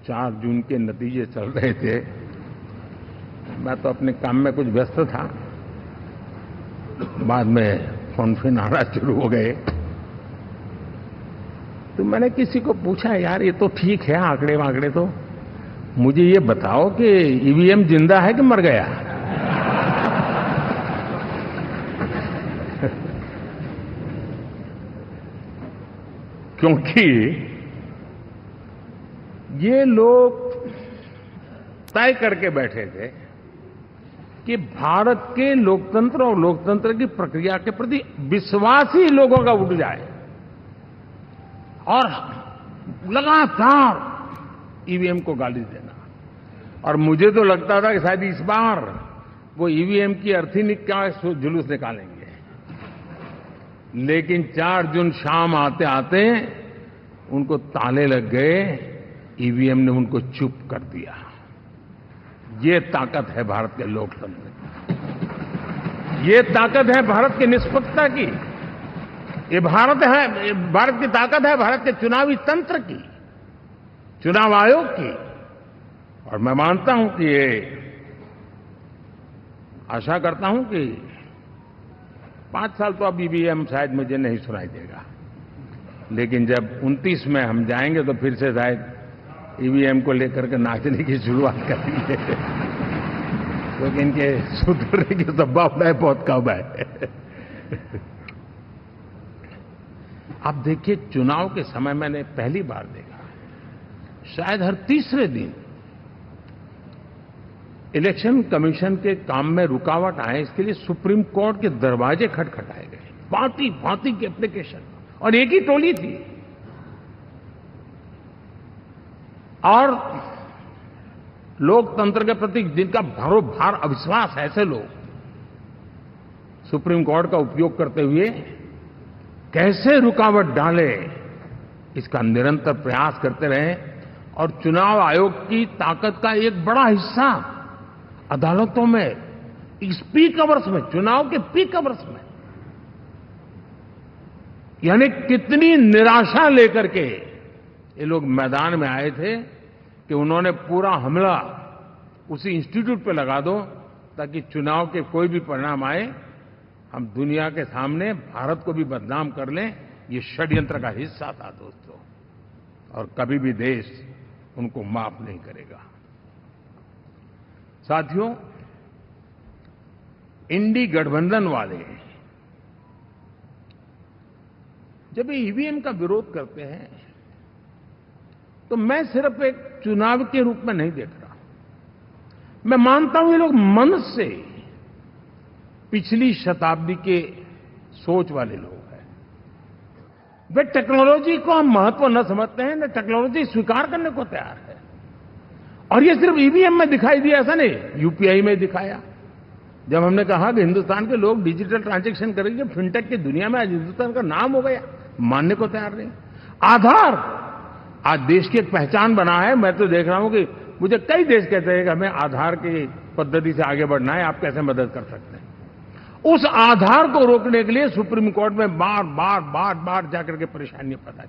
4 जून के नतीजे चल रहे थे। मैं तो अपने काम में कुछ व्यस्त था। बाद में फोन आना शुरू हो गए, तो मैंने किसी को पूछा, यार ये तो ठीक है आंकड़े वांकड़े, तो मुझे ये बताओ कि ईवीएम जिंदा है कि मर गया? क्योंकि ये लोग तय करके बैठे थे कि भारत के लोकतंत्र और लोकतंत्र की प्रक्रिया के प्रति विश्वास ही लोगों का उठ जाए, और लगातार ईवीएम को गाली देना। और मुझे तो लगता था कि शायद इस बार वो ईवीएम की अर्थी का जुलूस निकालेंगे, लेकिन 4 जून शाम आते आते उनको ताले लग गए, ईवीएम ने उनको चुप कर दिया। ये ताकत है भारत के लोकतंत्र की, ये ताकत है भारत की निष्पक्षता की, ये भारत की ताकत है भारत के चुनावी तंत्र की, चुनाव आयोग की। और मैं मानता हूं कि ये आशा करता हूं कि 5 साल तो अब ईवीएम शायद मुझे नहीं सुनाई देगा, लेकिन जब 29 में हम जाएंगे तो फिर से शायद ईवीएम को लेकर के नाचने की शुरुआत करेंगे, क्योंकि इनके सुधरने की संभावना बहुत कम है। आप देखिए, चुनाव के समय मैंने पहली बार देखा, शायद हर तीसरे दिन इलेक्शन कमीशन के काम में रुकावट आए, इसके लिए सुप्रीम कोर्ट के दरवाजे खटखटाए गए, भांति भांति की एप्लीकेशन, और एक ही टोली थी। और लोकतंत्र के प्रति जिनका भरोभार अविश्वास है, ऐसे लोग सुप्रीम कोर्ट का उपयोग करते हुए कैसे रुकावट डाले, इसका निरंतर प्रयास करते रहे। और चुनाव आयोग की ताकत का एक बड़ा हिस्सा अदालतों में, इस पीक अवर्स में, चुनाव के पीक अवर्स में, यानी कितनी निराशा लेकर के ये लोग मैदान में आए थे कि उन्होंने पूरा हमला उसी इंस्टीट्यूट पे लगा दो, ताकि चुनाव के कोई भी परिणाम आए, हम दुनिया के सामने भारत को भी बदनाम कर लें। ये षड्यंत्र का हिस्सा था दोस्तों, और कभी भी देश उनको माफ नहीं करेगा। साथियों, इंडी गठबंधन वाले जब ईवीएम का विरोध करते हैं तो मैं सिर्फ एक चुनाव के रूप में नहीं देख रहा। मैं मानता हूं ये लोग मन से पिछली शताब्दी के सोच वाले लोग हैं। वे टेक्नोलॉजी को हम महत्व न समझते हैं, न टेक्नोलॉजी स्वीकार करने को तैयार है। और ये सिर्फ ईवीएम में दिखाई दिया, ऐसा नहीं, यूपीआई में दिखाया। जब हमने कहा कि हिंदुस्तान के लोग डिजिटल ट्रांजैक्शन करेंगे, फिनटेक की दुनिया में आज हिंदुस्तान का नाम हो गया, मानने को तैयार नहीं। आधार आज देश की एक पहचान बना है। मैं तो देख रहा हूं कि मुझे कई देश कहते हैं कि हमें आधार की पद्धति से आगे बढ़ना है, आप कैसे मदद कर सकते हैं। उस आधार को रोकने के लिए सुप्रीम कोर्ट में बार बार जाकर के परेशानियां पैदा की।